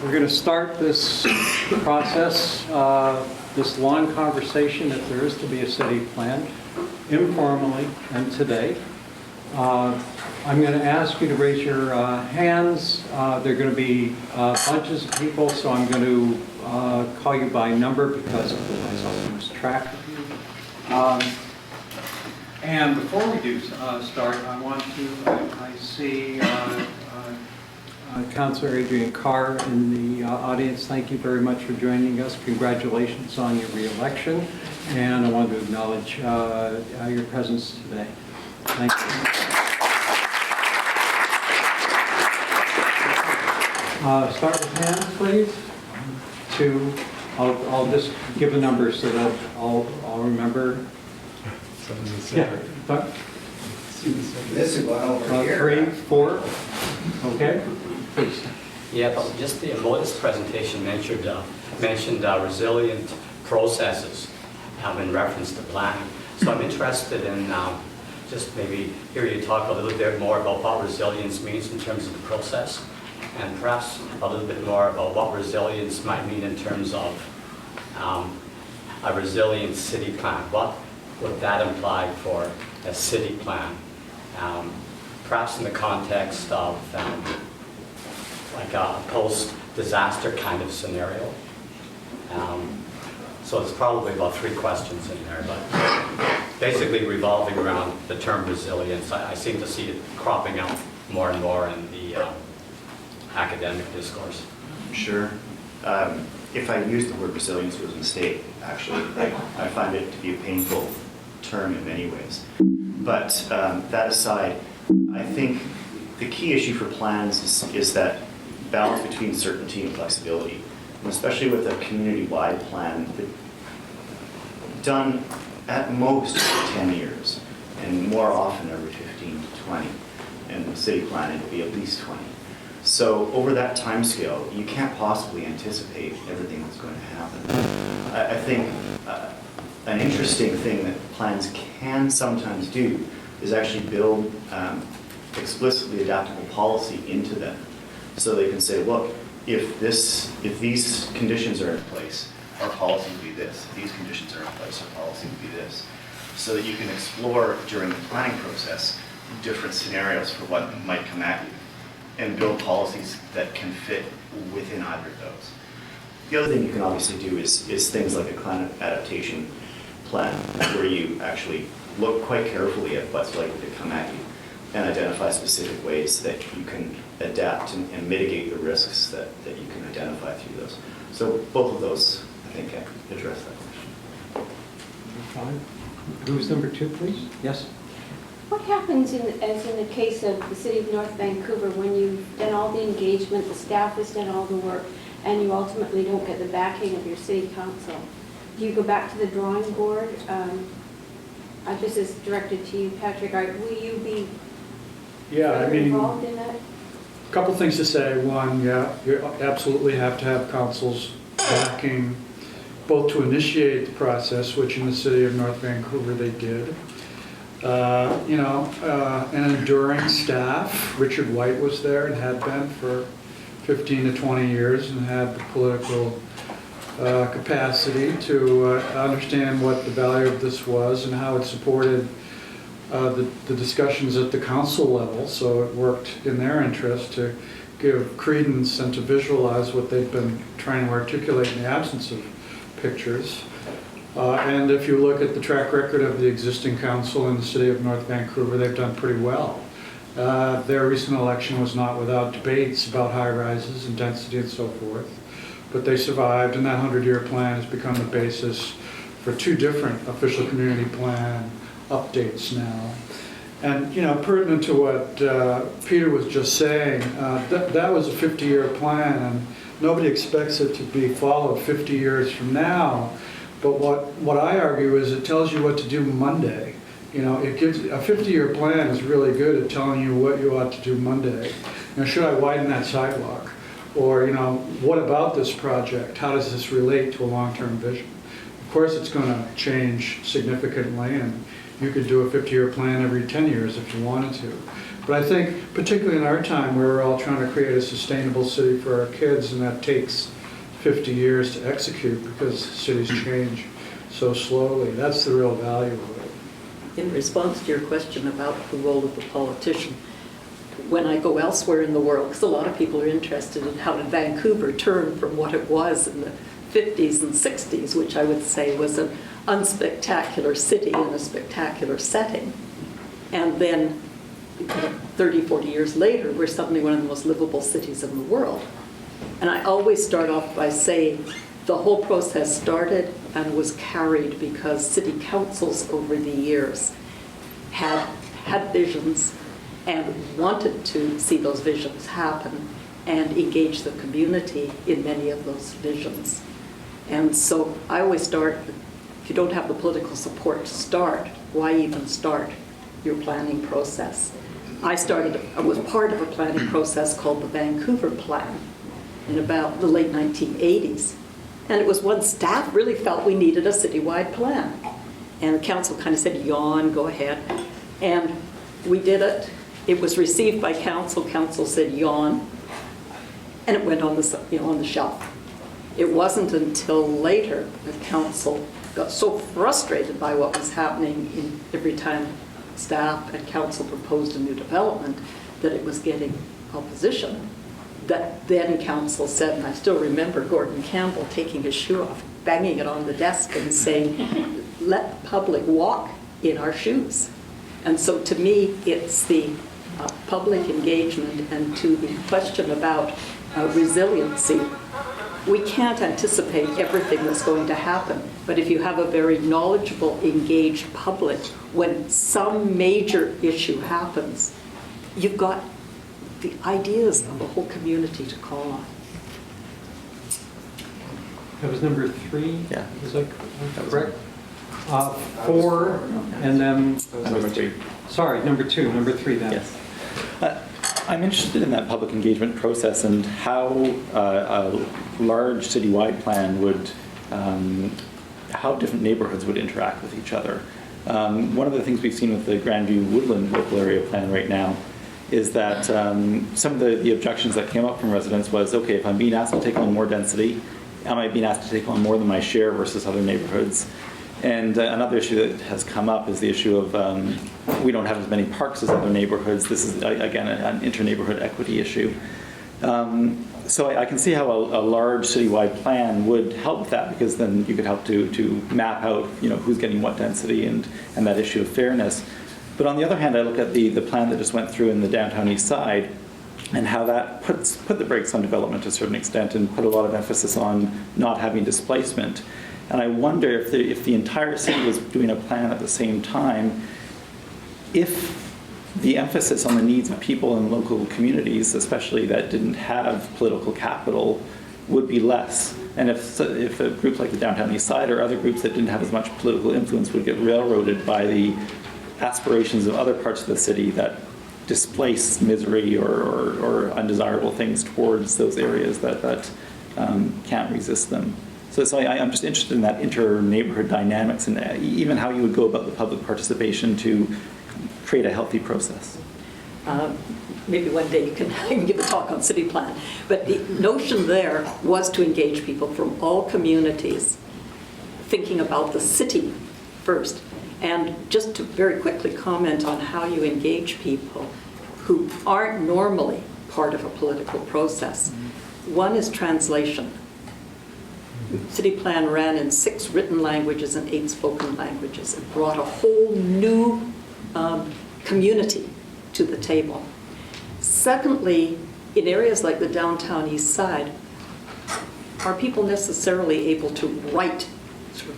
We're going to start this process, this long conversation, if there is to be a city plan, informally and today. I'm going to ask you to raise your hands. There are going to be bunches of people, so I'm going to call you by number because otherwise I'll lose track of you. And before we do start, I want to, I see Councilor Adrian Carr in the audience. Thank you very much for joining us. Congratulations on your re-election. And I want to acknowledge your presence today. Thank you. Start with hands, please. 2. I'll just give a number so that I'll remember. Yeah. This is one over here. 3, 4. Okay. Please. Yeah, but just the Modus presentation mentioned resilient processes in reference to planning. So I'm interested in just maybe hear you talk a little bit more about what resilience means in terms of the process, and perhaps a little bit more about what resilience might mean in terms of a resilient city plan. What would that imply for a city plan? Perhaps in the context of like a post-disaster kind of scenario. So it's probably about 3 questions in there, but basically revolving around the term resilience. I seem to see it cropping up more and more in the academic discourse. Sure. If I used the word resilience, it was a mistake, actually. I find it to be a painful term in many ways. But that aside, I think the key issue for plans is that balance between certainty and flexibility, and especially with a community-wide plan done at most every 10 years, and more often every 15 to 20, and the city plan it would be at least 20. So over that time scale, you can't possibly anticipate everything that's going to happen. I think an interesting thing that plans can sometimes do is actually build explicitly adaptable policy into them. So they can say, look, if these conditions are in place, our policy will be this. If these conditions are in place, our policy will be this. So that you can explore during the planning process different scenarios for what might come at you and build policies that can fit within either of those. The other thing you can obviously do is things like a climate adaptation plan, where you actually look quite carefully at what's likely to come at you and identify specific ways that you can adapt and mitigate the risks that you can identify through those. So both of those, I think, address that question. Fine. Who's number 2, please? Yes? What happens, as in the case of the City of North Vancouver, when you've done all the engagement, the staff has done all the work, and you ultimately don't get the backing of your city council? Do you go back to the drawing board? This is directed to you, Patrick. Will you be involved in that? A couple things to say. One, yeah, you absolutely have to have council's backing, both to initiate the process, which in the City of North Vancouver they did. An enduring staff. Richard White was there and had been for 15 to 20 years and had the political capacity to understand what the value of this was and how it supported the discussions at the council level. So it worked in their interest to give credence and to visualize what they've been trying to articulate in the absence of pictures. And if you look at the track record of the existing council in the City of North Vancouver, they've done pretty well. Their recent election was not without debates about high rises and density and so forth, but they survived, and that 100-year plan has become the basis for 2 different official community plan updates now. And pertinent to what Peter was just saying, that was a 50-year plan, and nobody expects it to be followed 50 years from now. But what I argue is it tells you what to do Monday. It gives a 50-year plan is really good at telling you what you ought to do Monday. Should I widen that sidewalk? Or what about this project? How does this relate to a long-term vision? Of course, it's going to change significantly, and you could do a 50-year plan every 10 years if you wanted to. But I think, particularly in our time, where we're all trying to create a sustainable city for our kids, and that takes 50 years to execute because cities change so slowly. That's the real value of it. In response to your question about the role of the politician, when I go elsewhere in the world, because a lot of people are interested in how did Vancouver turn from what it was in the 50s and 60s, which I would say was an unspectacular city in a spectacular setting. And then 30, 40 years later, we're suddenly one of the most livable cities in the world. And I always start off by saying the whole process started and was carried because city councils over the years had visions and wanted to see those visions happen and engage the community in many of those visions. And so I always start, if you don't have the political support to start, why even start your planning process? I was part of a planning process called the Vancouver Plan in about the late 1980s. And it was when staff really felt we needed a citywide plan. And the council kind of said, yawn, go ahead. And we did it. It was received by council. Council said, yawn. And it went on the shelf. It wasn't until later that council got so frustrated by what was happening in every time staff and council proposed a new development that it was getting opposition, that then council said, and I still remember Gordon Campbell taking his shoe off, banging it on the desk and saying, let the public walk in our shoes. And so to me, it's the public engagement, and to the question about resiliency, we can't anticipate everything that's going to happen, but if you have a very knowledgeable, engaged public, when some major issue happens, you've got the ideas of a whole community to call on. That was number 3? Yeah. Is that correct? 4, and then... Number 3. Sorry, number 2, number 3 then. Yes. I'm interested in that public engagement process and how a large citywide plan would, how different neighborhoods would interact with each other. One of the things we've seen with the Grandview Woodland local area plan right now is that some of the objections that came up from residents was, okay, if I'm being asked to take on more density, am I being asked to take on more than my share versus other neighborhoods? And another issue that has come up is the issue of we don't have as many parks as other neighborhoods. This is, again, an inter-neighborhood equity issue. So I can see how a large citywide plan would help with that, because then you could help to map out, who's getting what density and that issue of fairness. But on the other hand, I look at the plan that just went through in the downtown east side and how that put the brakes on development to a certain extent and put a lot of emphasis on not having displacement. And I wonder if the entire city was doing a plan at the same time, if the emphasis on the needs of people in local communities, especially that didn't have political capital, would be less. And if a group like the Downtown East Side or other groups that didn't have as much political influence would get railroaded by the aspirations of other parts of the city that displace misery or undesirable things towards those areas that can't resist them. So I'm just interested in that inter-neighborhood dynamics and even how you would go about the public participation to create a healthy process. Maybe one day I can give a talk on CityPlan. But the notion there was to engage people from all communities, thinking about the city first. And just to very quickly comment on how you engage people who aren't normally part of a political process. One is translation. CityPlan ran in 6 written languages and 8 spoken languages. It brought a whole new community to the table. Secondly, in areas like the downtown east side, are people necessarily able to write sort of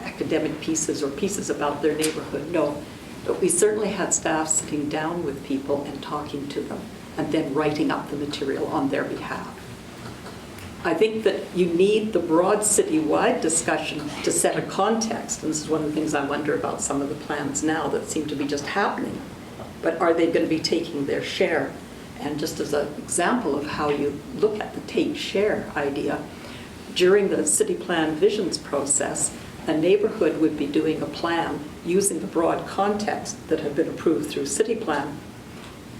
academic pieces or pieces about their neighborhood? No. But we certainly had staff sitting down with people and talking to them and then writing up the material on their behalf. I think that you need the broad citywide discussion to set a context. And this is one of the things I wonder about some of the plans now that seem to be just happening. But are they going to be taking their share? And just as an example of how you look at the take share idea, during the city plan visions process, a neighborhood would be doing a plan using the broad context that had been approved through CityPlan.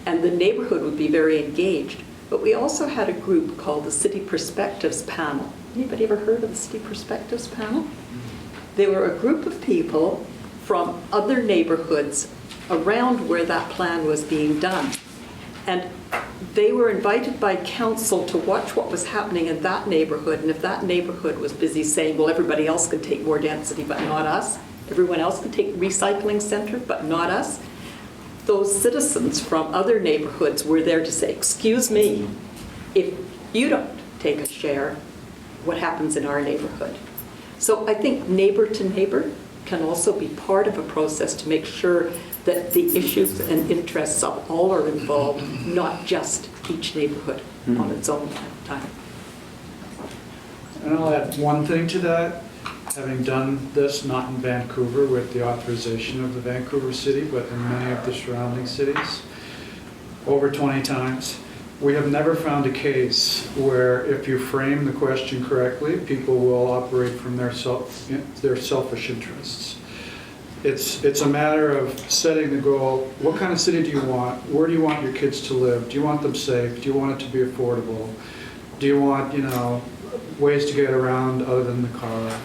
and the neighborhood would be very engaged. But we also had a group called the City Perspectives Panel. Anybody ever heard of the City Perspectives Panel? They were a group of people from other neighborhoods around where that plan was being done. And they were invited by council to watch what was happening in that neighborhood. And if that neighborhood was busy saying, well, everybody else can take more density, but not us. Everyone else can take recycling center, but not us. Those citizens from other neighborhoods were there to say, excuse me, if you don't take a share, what happens in our neighborhood? So I think neighbor to neighbor can also be part of a process to make sure that the issues and interests of all are involved, not just each neighborhood on its own time. And I'll add one thing to that. Having done this not in Vancouver with the authorization of the Vancouver city, but in many of the surrounding cities, over 20 times, we have never found a case where if you frame the question correctly, people will operate from their selfish interests. It's a matter of setting the goal. What kind of city do you want? Where do you want your kids to live? Do you want them safe? Do you want it to be affordable? Do you want, ways to get around other than the car?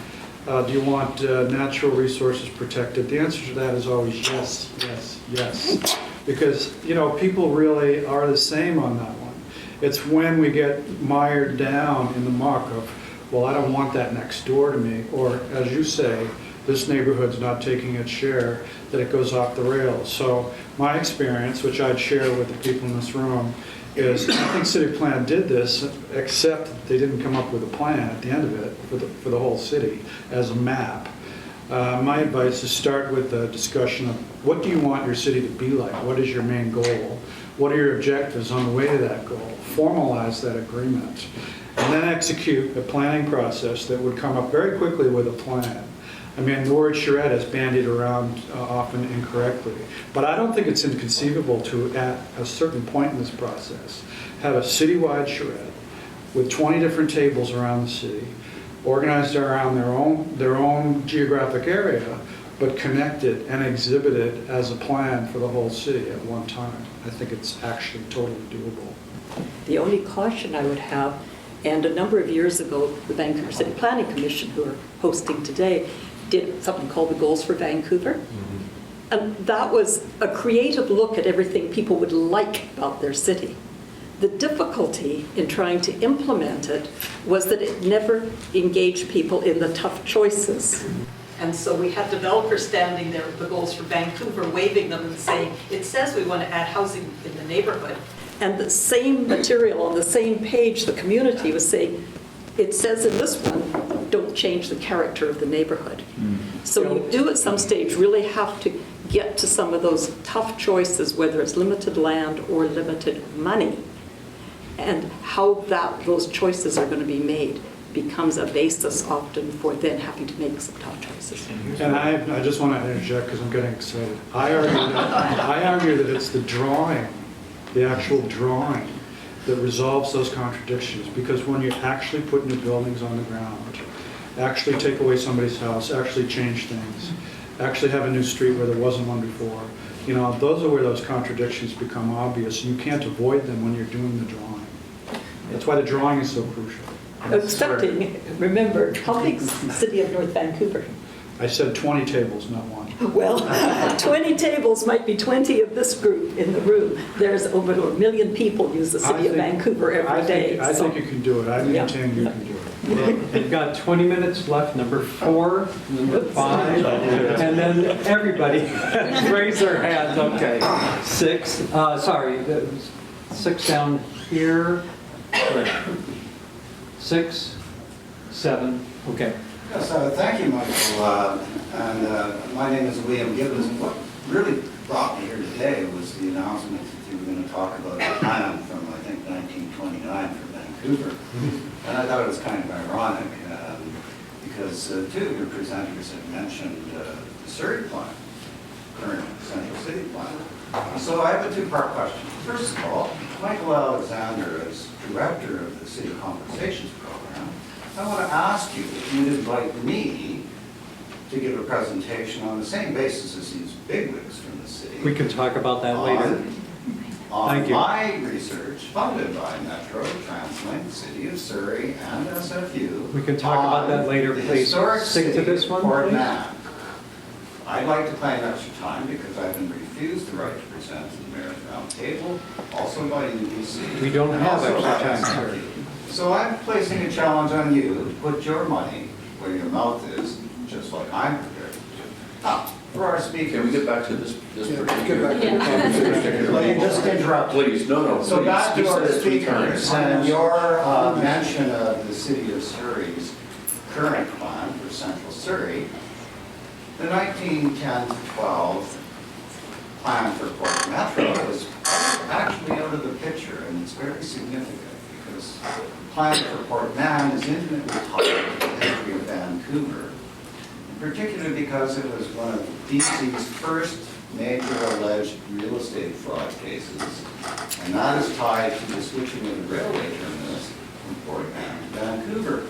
Do you want natural resources protected? The answer to that is always yes, yes, yes. Because, people really are the same on that one. It's when we get mired down in the muck of, well, I don't want that next door to me, or as you say, this neighborhood's not taking its share, that it goes off the rails. So my experience, which I'd share with the people in this room, is I think CityPlan did this, except they didn't come up with a plan at the end of it for the whole city as a map. My advice is start with a discussion of what do you want your city to be like? What is your main goal? What are your objectives on the way to that goal? Formalize that agreement. And then execute a planning process that would come up very quickly with a plan. I mean, the word charrette is bandied around often incorrectly, but I don't think it's inconceivable to, at a certain point in this process, have a citywide charrette with 20 different tables around the city, organized around their own geographic area, but connected and exhibited as a plan for the whole city at one time. I think it's actually totally doable. The only caution I would have, and a number of years ago, the Vancouver City Planning Commission, who are hosting today, did something called the Goals for Vancouver. And that was a creative look at everything people would like about their city. The difficulty in trying to implement it was that it never engaged people in the tough choices. And so we had developers standing there with the Goals for Vancouver, waving them and saying, it says we want to add housing in the neighborhood. And the same material on the same page, the community was saying, it says in this one, don't change the character of the neighborhood. So you do at some stage really have to get to some of those tough choices, whether it's limited land or limited money, and how those choices are going to be made becomes a basis often for then having to make some tough choices. And I just want to interject because I'm getting excited. I argue that it's the drawing, the actual drawing, that resolves those contradictions, because when you actually put new buildings on the ground, actually take away somebody's house, actually change things, actually have a new street where there wasn't one before, those are where those contradictions become obvious, and you can't avoid them when you're doing the drawing. That's why the drawing is so crucial. Excepting, remember, how big is the city of North Vancouver? I said 20 tables, not one. Well, 20 tables might be 20 of this group in the room. There's over 1 million people use the city of Vancouver every day. I think you can do it. I maintain you can do it. Well, we've got 20 minutes left, number 4, number 5, and then everybody raise their hands, okay. 6, 6 down here, 6, 7, okay. Yes, thank you, Michael. My name is William Gibbons. And what really brought me here today was the announcement that you were going to talk about a plan from, I think, 1929 for Vancouver. And I thought it was kind of ironic because two of your presenters had mentioned the CityPlan, current Central City Plan. So I have a two-part question. First of all, Michael Alexander, as director of the City Conversations program, I want to ask you if you'd invite me to give a presentation on the same basis as these bigwigs from the city. We can talk about that later. Thank on you. my research funded by Metro, TransLink, City of Surrey, and SFU. We can talk about that later, on the please. historic Stick to city this of one, Port please. Mann. I'd like to claim extra time because I've been refused the right to present to the Mayor's Round Table, also by UBC. We don't and have also extra by time, SFU. sir. So I'm placing a challenge on you to put your money where your mouth is, just like I'm prepared to do. Now, for our speakers. Can we get back to this particular Well, you just interrupted. Please, no, So please. back You to said our it 3 speakers times. and your mention of the City of Surrey's current plan for Central Surrey. The 1910 to 12 plan for Port Metro is actually out of the picture, and it's very significant because the plan for Port Mann is intimately tied to the history of Vancouver, particularly because it was one of BC's first major alleged real estate fraud cases, and that is tied to the switching of the railway terminus from Port Mann to Vancouver.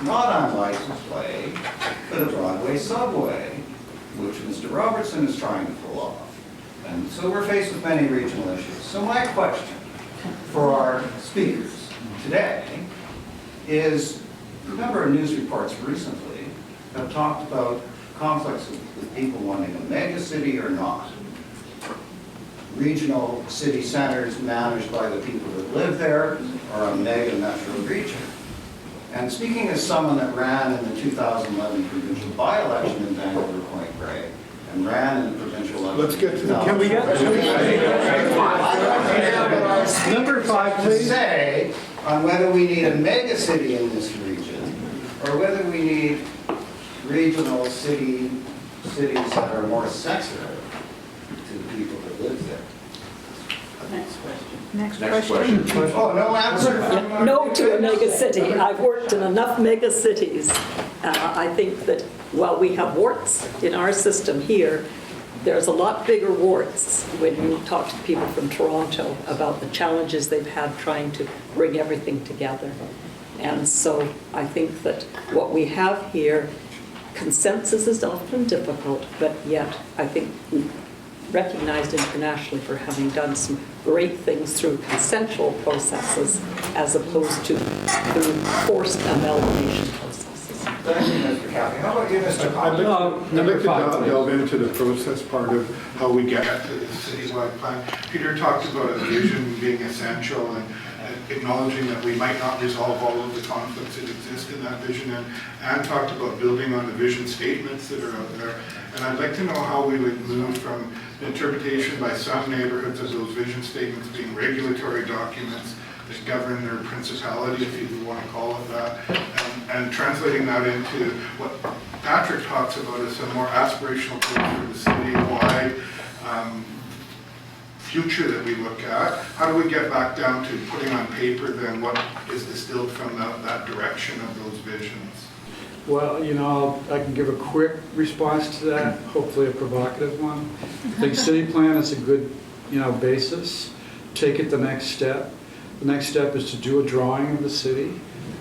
Not on license play, but a Broadway subway, which Mr. Robertson is trying to pull off. And so we're faced with many regional issues. So my question for our speakers today is, a number of news reports recently have talked about conflicts with people wanting a mega city or not. Regional city centers managed by the people that live there, or a mega metro region. And speaking as someone that ran in the 2011 provincial by-election in Vancouver Point Grey, and ran in the provincial election. Let's get to the- Can we get number 5, to please? say on whether we need a mega city in this region, or whether we need regional cities that are more sensitive to the people that live there. Next question. Oh, no answer from No to a mega city. I've worked in enough mega cities. I think that while we have warts in our system here, there's a lot bigger warts when you talk to people from Toronto about the challenges they've had trying to bring everything together. And so I think that what we have here, consensus is often difficult, but yet I think we're recognized internationally for having done some great things through consensual processes as opposed to through forced amalgamation processes. Thank you, Mr. Caffey. How about you, Mr. I'd Condon? like Number to 5, please. delve into the process part of how we get to the citywide plan. Peter talked about a vision being essential and acknowledging that we might not resolve all of the conflicts that exist in that vision, and talked about building on the vision statements that are out there. And I'd like to know how we would move from interpretation by some neighborhoods of those vision statements being regulatory documents that govern their principality, if you want to call it that, and translating that into what Patrick talks about as a more aspirational goal for the city-wide future that we look at. How do we get back down to putting on paper then what is distilled from that direction of those visions? Well, I can give a quick response to that, hopefully a provocative one. I think city plan is a good, basis. Take it the next step. The next step is to do a drawing of the city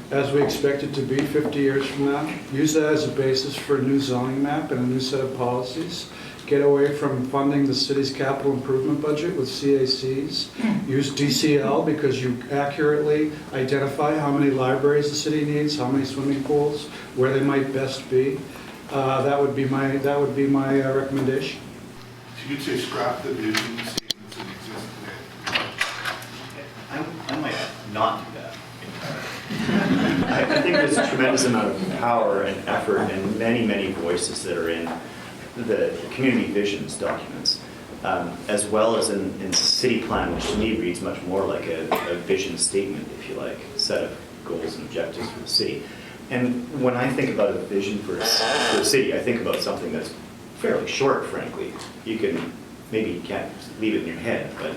as we expect it to be 50 years from now. Use that as a basis for a new zoning map and a new set of policies. Get away from funding the city's capital improvement budget with CACs. Use DCL because you accurately identify how many libraries the city needs, how many swimming pools, where they might best be. That would be my recommendation. So you'd say scrap the vision statements that exist today? I might not do that. I think there's a tremendous amount of power and effort and many, many voices that are in the community visions documents, as well as in city plan, which to me reads much more like a vision statement, if you like, a set of goals and objectives for the city. And when I think about a vision for the city, I think about something that's fairly short, frankly. You can't leave it in your head, but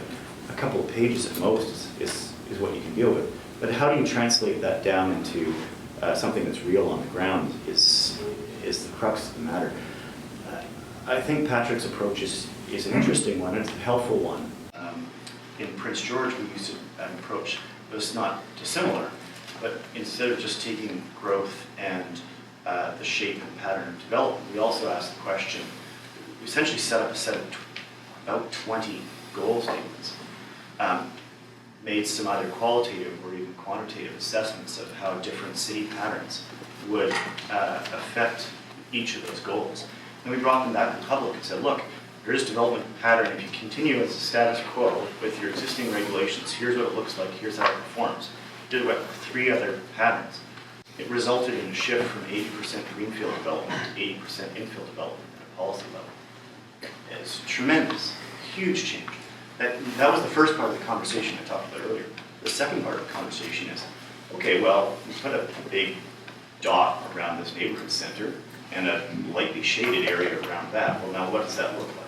a couple of pages at most is what you can deal with. But how do you translate that down into something that's real on the ground is the crux of the matter. I think Patrick's approach is an interesting one, it's a helpful one. In Prince George, we used an approach that was not dissimilar, but instead of just taking growth and the shape and pattern of development, we also asked the question, we essentially set up a set of about 20 goal statements made some either qualitative or even quantitative assessments of how different city patterns would affect each of those goals. And we brought them back to the public and said, look, here's development pattern. If you continue as a status quo with your existing regulations, here's what it looks like, here's how it performs. Did what 3 other patterns. It resulted in a shift from 80% greenfield development to 80% infill development at a policy level. It's tremendous, huge change. That was the first part of the conversation I talked about earlier. The second part of the conversation is, okay, well, we put a big dot around this neighborhood center and a lightly shaded area around that. Well, now what does that look like?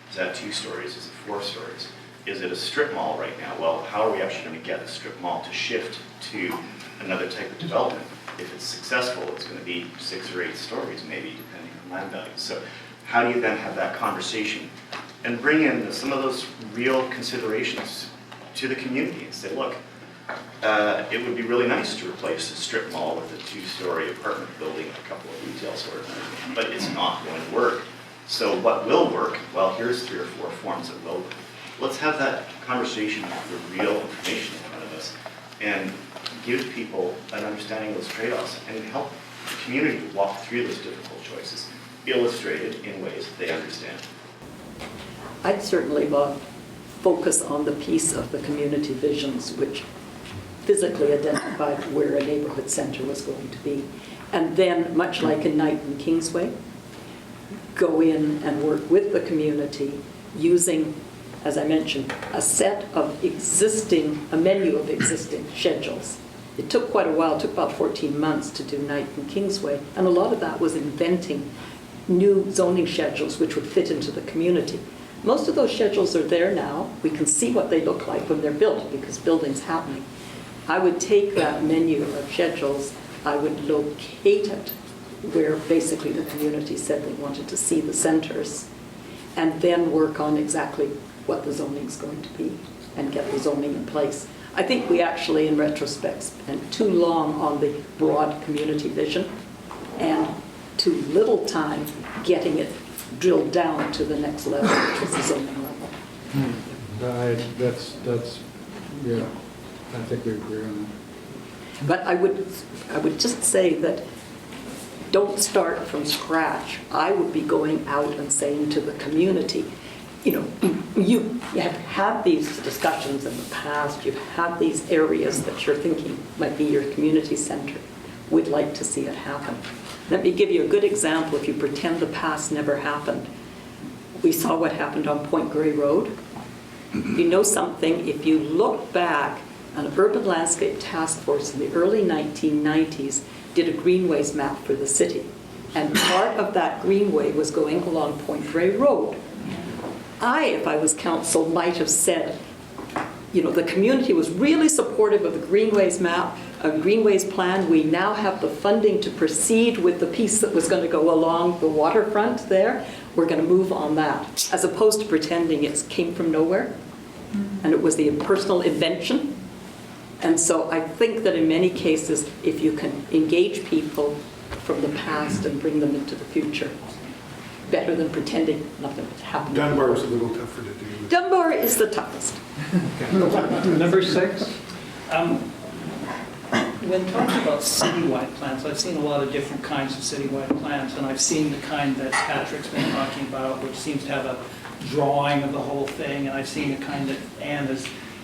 Is that 2 stories? Is it 4 stories? Is it a strip mall right now? Well, how are we actually going to get a strip mall to shift to another type of development? If it's successful, it's going to be 6 or 8 stories, maybe, depending on land value. So how do you then have that conversation and bring in some of those real considerations to the community and say, look, it would be really nice to replace a strip mall with a 2-story apartment building and a couple of retail stores, but it's not going to work. So what will work? Well, here's 3 or 4 forms that will work. Let's have that conversation with the real information in front of us and give people an understanding of those trade-offs and help the community walk through those difficult choices, illustrated in ways that they understand. I'd certainly focus on the piece of the community visions which physically identified where a neighborhood center was going to be. And then, much like in Knight and Kingsway, go in and work with the community using, as I mentioned, a menu of existing schedules. It took quite a while, it took about 14 months to do Knight and Kingsway, and a lot of that was inventing new zoning schedules which would fit into the community. Most of those schedules are there now. We can see what they look like when they're built because building's happening. I would take that menu of schedules, I would locate it where basically the community said they wanted to see the centers, and then work on exactly what the zoning's going to be and get the zoning in place. I think we actually, in retrospect, spent too long on the broad community vision and too little time getting it drilled down to the next level, which is the zoning level. Yeah, I think we agree on that. But I would just say that don't start from scratch. I would be going out and saying to the community, you know, you have had these discussions in the past, you've had these areas that you're thinking might be your community center. We'd like to see it happen. Let me give you a good example if you pretend the past never happened. We saw what happened on Point Grey Road. You know something, if you look back, an urban landscape task force in the early 1990s did a greenways map for the city. And part of that greenway was going along Point Grey Road. If I was council, might have said, you know, the community was really supportive of the greenways map, a greenways plan. We now have the funding to proceed with the piece that was going to go along the waterfront there. We're going to move on that, as opposed to pretending it came from nowhere and it was the personal invention. And so I think that in many cases, if you can engage people from the past and bring them into the future, better than pretending nothing happened. Dunbar is a little tougher to do. Dunbar is the toughest. Number 6. When talking about citywide plans, I've seen a lot of different kinds of citywide plans, and I've seen the kind that Patrick's been talking about, which seems to have a drawing of the whole thing, and I've seen the kind that Anne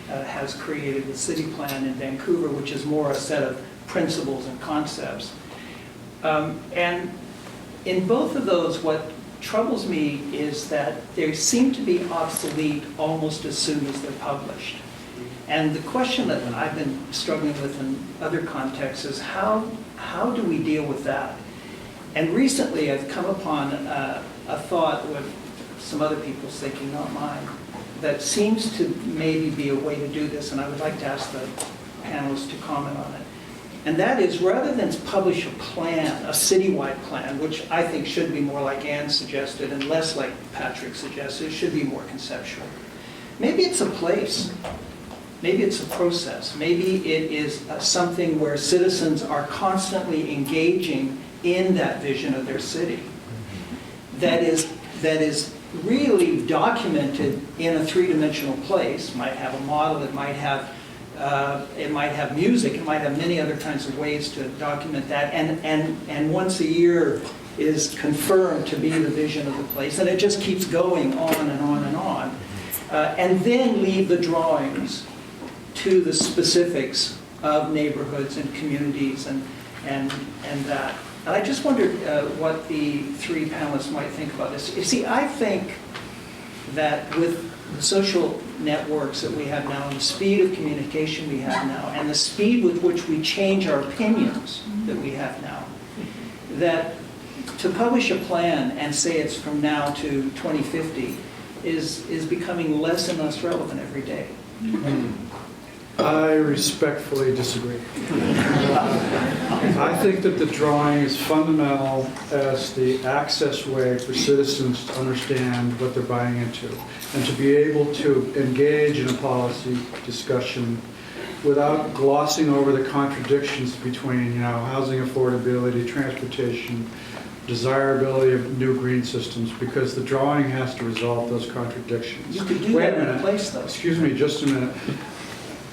has created with CityPlan in Vancouver, which is more a set of principles and concepts. And in both of those, what troubles me is that they seem to be obsolete almost as soon as they're published. And the question that I've been struggling with in other contexts is how do we deal with that? And recently I've come upon a thought with some other people's thinking, not mine, that seems to maybe be a way to do this, and I would like to ask the panelists to comment on it. And that is, rather than publish a plan, a citywide plan, which I think should be more like Anne suggested and less like Patrick suggested, it should be more conceptual. Maybe it's a place. Maybe it's a process. Maybe it is something where citizens are constantly engaging in that vision of their city. That is really documented in a three-dimensional place. Might have a model, it might have music, it might have many other kinds of ways to document that, and once a year is confirmed to be the vision of the place, and it just keeps going on and on and on. And then leave the drawings to the specifics of neighborhoods and communities and that. And I just wondered what the three panelists might think about this. You see, I think that with the social networks that we have now and the speed of communication we have now and the speed with which we change our opinions that we have now, that to publish a plan and say it's from now to 2050 is becoming less and less relevant every day. I respectfully disagree. I think that the drawing is fundamental as the access way for citizens to understand what they're buying into and to be able to engage in a policy discussion without glossing over the contradictions between, housing affordability, transportation, desirability of new green systems, because the drawing has to resolve those contradictions. You could do Wait that a in a minute. place, though. Excuse me, just a minute.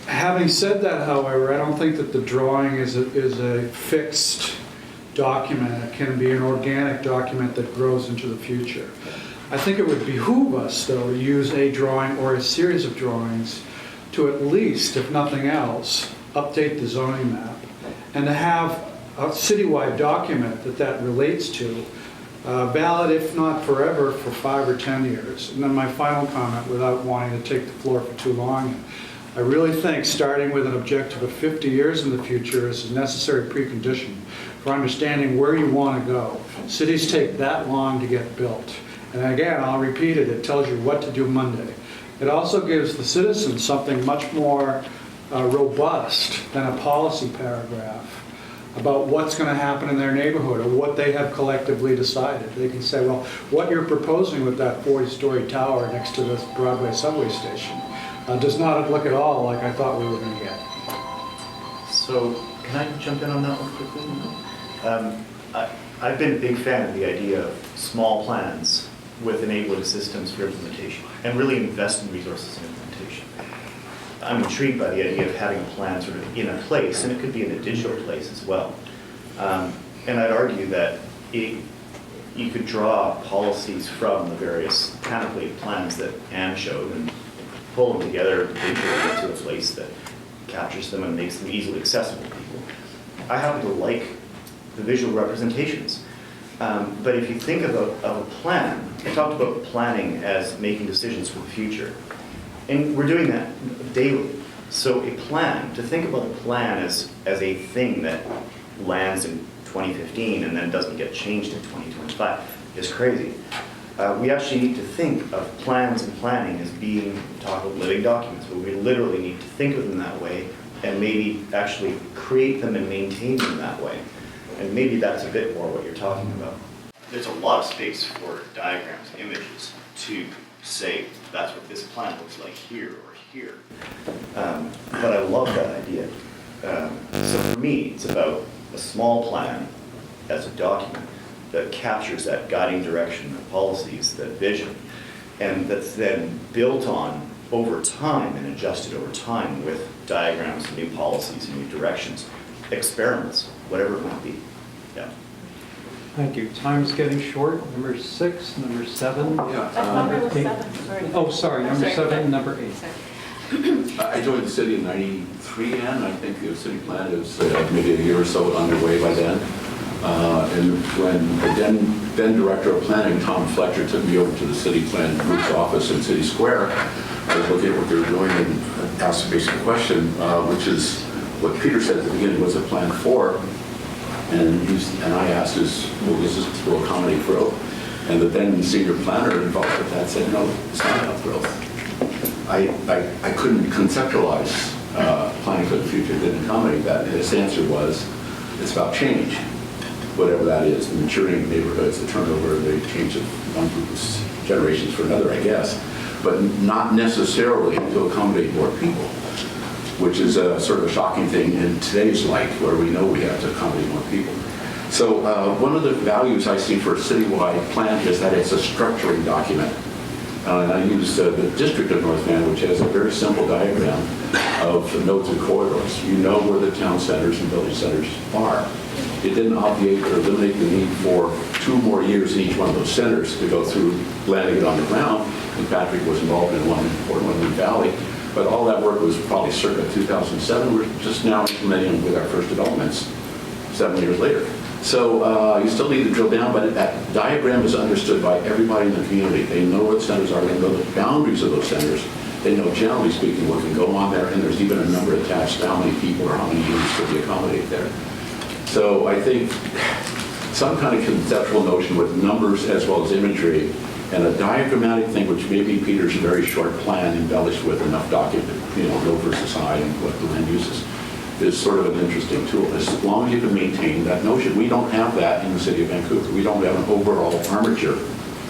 Having said that, however, I don't think that the drawing is a fixed document. It can be an organic document that grows into the future. I think it would behoove us, though, to use a drawing or a series of drawings to at least, if nothing else, update the zoning map and to have a citywide document that relates to, valid, if not forever, for 5 or 10 years. And then my final comment, without wanting to take the floor for too long, I really think starting with an objective of 50 years in the future is a necessary precondition for understanding where you want to go. Cities take that long to get built. And again, I'll repeat it, it tells you what to do Monday. It also gives the citizens something much more robust than a policy paragraph about what's going to happen in their neighborhood or what they have collectively decided. They can say, well, what you're proposing with that 40-story tower next to this Broadway subway station does not look at all like I thought we were going to get. So, can I jump in on that one quickly? I've been a big fan of the idea of small plans with enabling systems for implementation and really invest in resources in implementation. I'm intrigued by the idea of having a plan sort of in a place, and it could be in a digital place as well. And I'd argue that you could draw policies from the various panoply plans that Anne showed and pull them together digitally into a place that captures them and makes them easily accessible to people. I happen to like the visual representations. But if you think of a plan, I talked about planning as making decisions for the future. And we're doing that daily. So a plan, to think about a plan as a thing that lands in 2015 and then doesn't get changed in 2025 is crazy. We actually need to think of plans and planning as being, talk about living documents, but we literally need to think of them that way and maybe actually create them and maintain them that way. And maybe that's a bit more what you're talking about. There's a lot of space for diagrams, images, to say that's what this plan looks like here or here. But I love that idea. So for me, it's about a small plan as a document that captures that guiding direction, the policies, that vision, and that's then built on over time and adjusted over time with diagrams, new policies, new directions, experiments, whatever it might be. Yeah. Thank you. Time's getting short. Number 6, number 7. Number was 7, sorry. Oh, sorry, number 7, number 8. I joined the city in '93, and I think the city plan is maybe a year or so underway by then. And when the then director of planning, Tom Fletcher, took me over to the CityPlan group's office in City Square, I was looking at what they were doing and asked a basic question, which is what Peter said at the beginning, what's a plan for? And I asked, well, is this will accommodate growth? And the then senior planner involved with that said, no, it's not about growth. I couldn't conceptualize planning for the future that didn't accommodate that. And his answer was, it's about change, whatever that is, the maturing of neighborhoods, the turnover, the change of one group of generations for another, I guess, but not necessarily to accommodate more people, which is a sort of a shocking thing in today's light, where we know we have to accommodate more people. So one of the values I see for a citywide plan is that it's a structuring document. And I use the district of North Van, which has a very simple diagram of the nodes and corridors. You know where the town centers and village centers are. It didn't obviate or eliminate the need for 2 more years in each one of those centers to go through landing it on the ground. And Patrick was involved in one in Valley. But all that work was probably circa 2007. We're just now implementing with our first developments 7 years later. So you still need to drill down, but that diagram is understood by everybody in the community. They know where the centers are, they know the boundaries of those centers. They know, generally speaking, what can go on there, and there's even a number attached to how many people or how many units could be accommodated there. So I think some kind of conceptual notion with numbers as well as imagery, and a diagrammatic thing, which may be Peter's very short plan embellished with enough document, hill versus high and what the land uses, is sort of an interesting tool. As long as you can maintain that notion. We don't have that in the city of Vancouver. We don't have an overall armature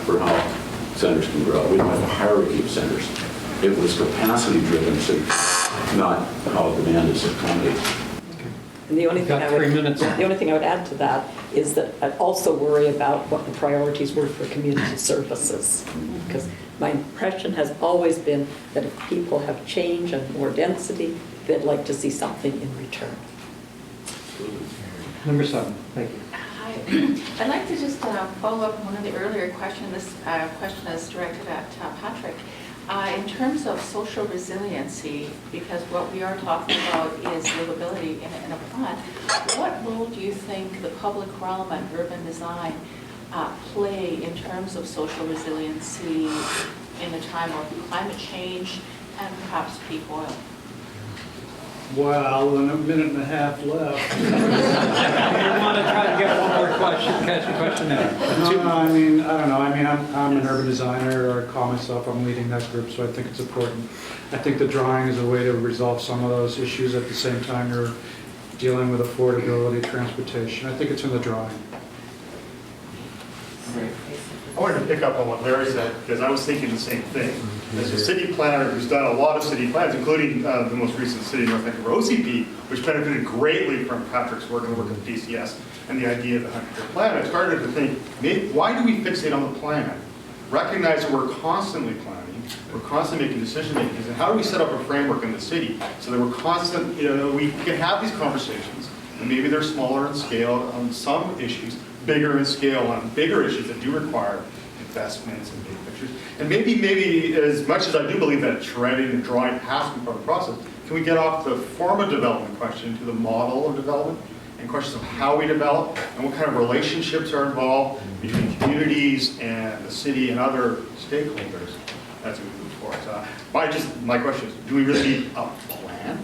for how centers can grow. We don't have a hierarchy of centers. It was capacity-driven city, not how demand is accommodated. And the only Got 3 minutes. The only thing I would add to that is that I also worry about what the priorities were for community services. Because my impression has always been that if people have change and more density, they'd like to see something in return. Number 7, thank you. Hi. I'd like to just follow up on one of the earlier questions. This question is directed at Patrick. In terms of social resiliency, because what we are talking about is livability in a plan, what role do you think the public realm and urban design play in terms of social resiliency in a time of climate change and perhaps peak oil? Well, in a minute and a half left. You want to try to get one more question, catch a question there? No, I mean, I don't know. I mean, I'm an urban designer, or I call myself, I'm leading that group, so I think it's important. I think the drawing is a way to resolve some of those issues at the same time you're dealing with affordability, transportation. I think it's in the drawing. I wanted to pick up on what Larry said, because I was thinking the same thing. As a city planner who's done a lot of city plans, including the most recent City of North Vancouver OCP, which benefited greatly from Patrick's work and the work of DCS and the idea of the 100-year plan, I started to think, why do we fixate on the plan? Recognize that we're constantly planning, we're constantly making decision-making, and how do we set up a framework in the city so that we're constant, we can have these conversations, and maybe they're smaller in scale on some issues, bigger in scale on bigger issues that do require investments and big pictures. And maybe as much as I do believe that shredding and drawing has to be part of the process, can we get off the form of development question to the model of development and questions of how we develop and what kind of relationships are involved between communities and the city and other stakeholders as we move forward. My question is, do we really need a plan?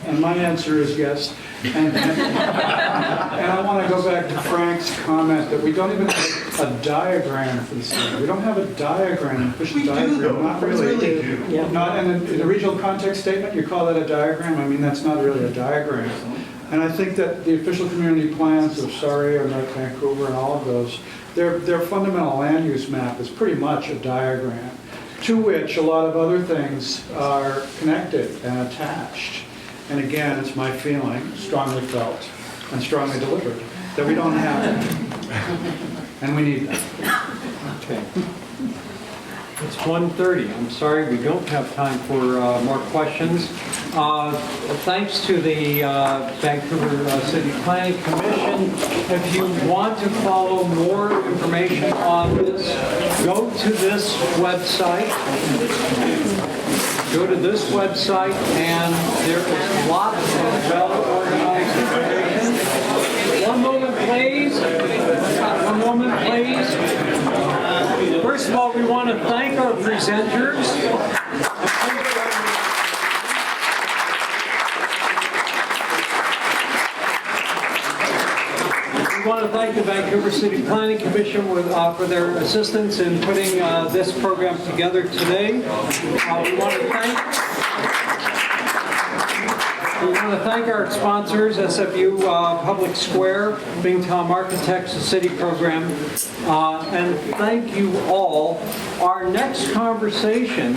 And my answer is yes. And I want to go back to Frank's comment that we don't even have a diagram for the city. We don't have a diagram, official diagram. Though. Not really. Do. Yeah. Not in the regional context statement, you call that a diagram? I mean, that's not really a diagram. And I think that the official community plans of Surrey or North Vancouver and all of those, their fundamental land use map is pretty much a diagram, to which a lot of other things are connected and attached. And again, it's my feeling, strongly felt and strongly delivered, that we don't have that. And we need that. Okay. It's 1:30. I'm sorry, we don't have time for more questions. Thanks to the Vancouver City Planning Commission. If you want to follow more information on this, go to this website. Go to this website, and there is lots of well-organized information. One moment, please. One moment, please. First of all, we want to thank our presenters. We want to thank the Vancouver City Planning Commission for their assistance in putting this program together today. We want to thank our sponsors, SFU Public Square, Bingtom Architects, the City Program, and thank you all. Our next conversation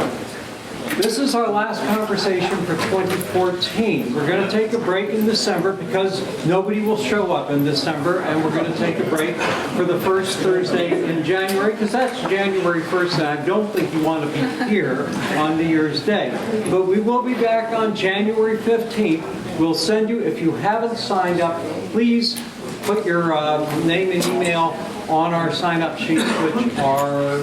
This is our last conversation for 2014. We're going to take a break in December because nobody will show up in December, and we're going to take a break for the first Thursday in January, because that's January 1st, and I don't think you want to be here on New Year's Day. But we will be back on January 15th. We'll send you, if you haven't signed up, please put your name and email on our sign-up sheets, which are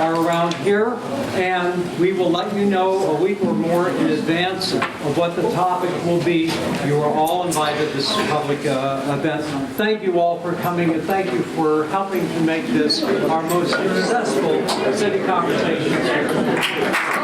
around here, and we will let you know a week or more in advance of what the topic will be. You are all invited to this public event. Thank you all for coming, and thank you for helping to make this our most successful city conversation.